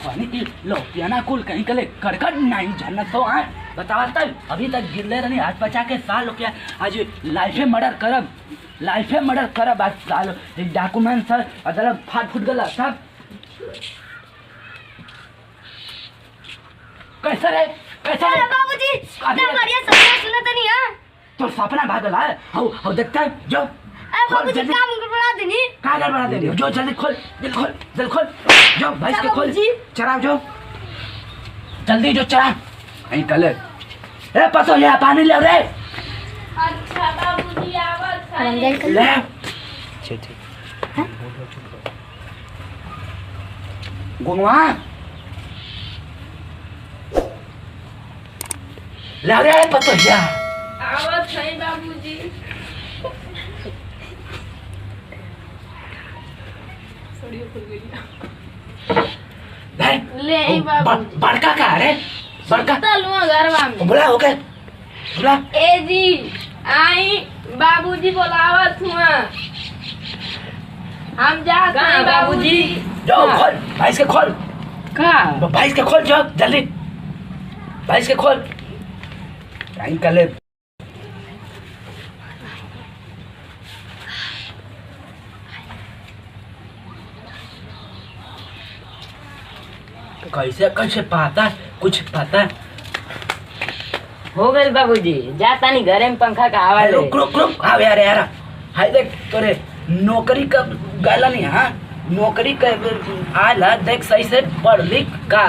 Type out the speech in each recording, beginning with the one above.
पानी की लो पियाना कुल कहीं कले करकट नहीं जानना तो आए बतावा तब अभी तक गिरले रहनी हाथ बचा के साल हो गया आज लाइफे मर्डर करब आज साल डॉक्यूमेंट सर अदरक फाट फूट गला सब कैसे रे बाबूजी ना बढ़िया सपना सुनत नहीं हां तो सपना भागल है हो देखता है जो बाबूजी काम गड़बड़ा देनी का गड़बड़ा देनी जो जल्दी खोल जो भैंस के खोल चराओ जो जल्दी जो चरा नहीं कल ए पतो ये पानी ले रे अच्छा बाबूजी आवत है ले गुनवा ले रे पतो या आवत है बाबूजी सड़ियो खुल गई ले बाबू बड़का का रे बड़का तलवा घरवा में बोला ओके बोला ए जी आई बाबूजी बोलावत हुआ हम जाते हैं बाबूजी जाओ खोल भैंस के खोल का भैंस के खोल जाओ जल्दी भैंस के खोल टाइम कर ले कैसे पता कुछ पता हो गए बाबूजी जाता नहीं घरे में पंखा का आवाज रुक हाँ यार हाय देख तोरे नौकरी का गाला नहीं हाँ नौकरी का आला देख सही से पढ़ लिख का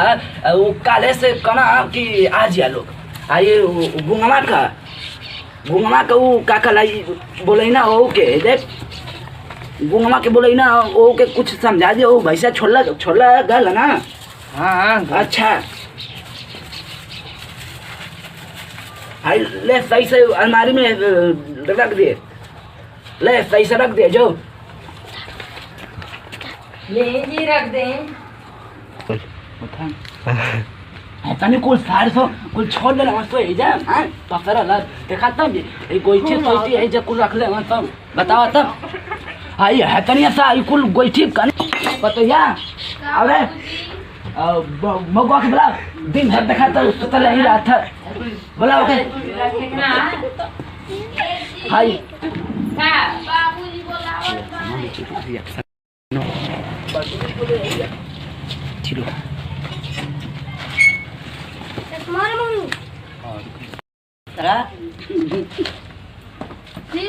वो काले से कना कि आज या लोग आये गुंगमा का वो काका लाई बोले ना हो के देख गुंगमा के बोले ना वो के कुछ समझा दिया वो भैसा छोड़ला गल ना हाँ अच्छा हाय ले सही से अलमारी में रख दिए ले सही से रख दिए जो ले जी रख दें तनी कुल सार सो कुल छोड़ दे मत तो जा हां पसरा ला देखा तब ये गोइठी सोइठी है जे कुल रख ले तब बताओ तब आई है तनी सा ई कुल गोइठी कन पतोया अरे मगवा के बोला दिन भर देखा तो सुतल नहीं रहा था बोला ओके हाय का बाबूजी बोलावत चिरो मार मम्मी तरा जी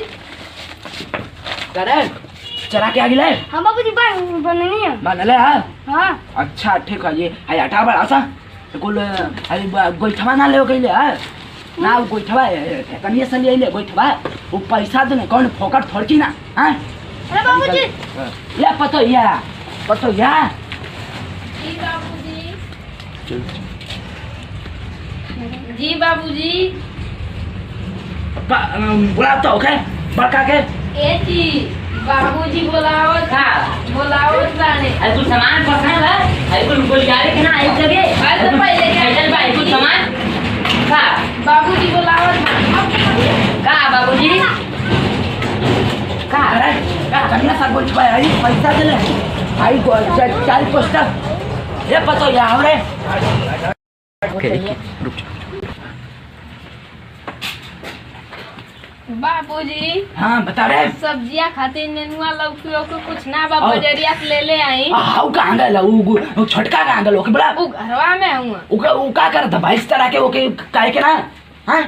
करे चरा के आगे ले हां बाबूजी बननी है बनले हां हां अच्छा ठीक है ये हाय हटा बड़ा सा कुल हाय गोइठवा ना ले गइले हां ना गोइठवा कनिए से ले ले गोइठवा वो पैसा दे कौन फोकट थोड़की ना हां अरे बाबूजी ले पतो या जी बाबूजी जी बाबूजी बुला तो ओके बड़का के ए जी बाबूजी बोलावत बाने आई कुछ सामान पसंद है आई कुछ गोलगारे के ना आई जगह तो पहले चल भाई कुछ सामान का बाबूजी बोलावत का बाबूजी का अरे कनिया सा गोइठवा आई पैसा दे ले आई चाल पोस्टर ये पतो या हमरे रुक बाबूजी हाँ बता रहे सब्जियां खाते नेनुआ लौकी को कुछ ना बा बजरिया से ले ले आई हाउ कहां गल वो छोटका कहां गल ओके बड़ा वो घरवा में हुआ वो का करत भाई तरह के ओके काहे के ना हां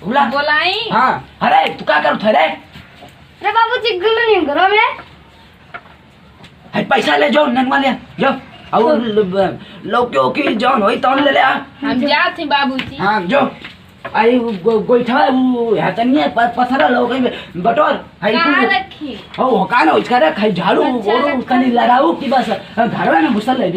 बोला बोलाई हां अरे तू का करत रे अरे बाबूजी गुल नहीं घर में है पैसा ले जो ननवा ले जो और लौकी ओकी जौन होई तौन ले ले हम जात ही बाबूजी हां जो आई गोइठा वो हतनिए पथरा लोग बटोर हाई कहां रखी ओ कान हो इसका रख झाड़ू अच्छा, और कनी लड़ाऊ की बस घर में घुसल ले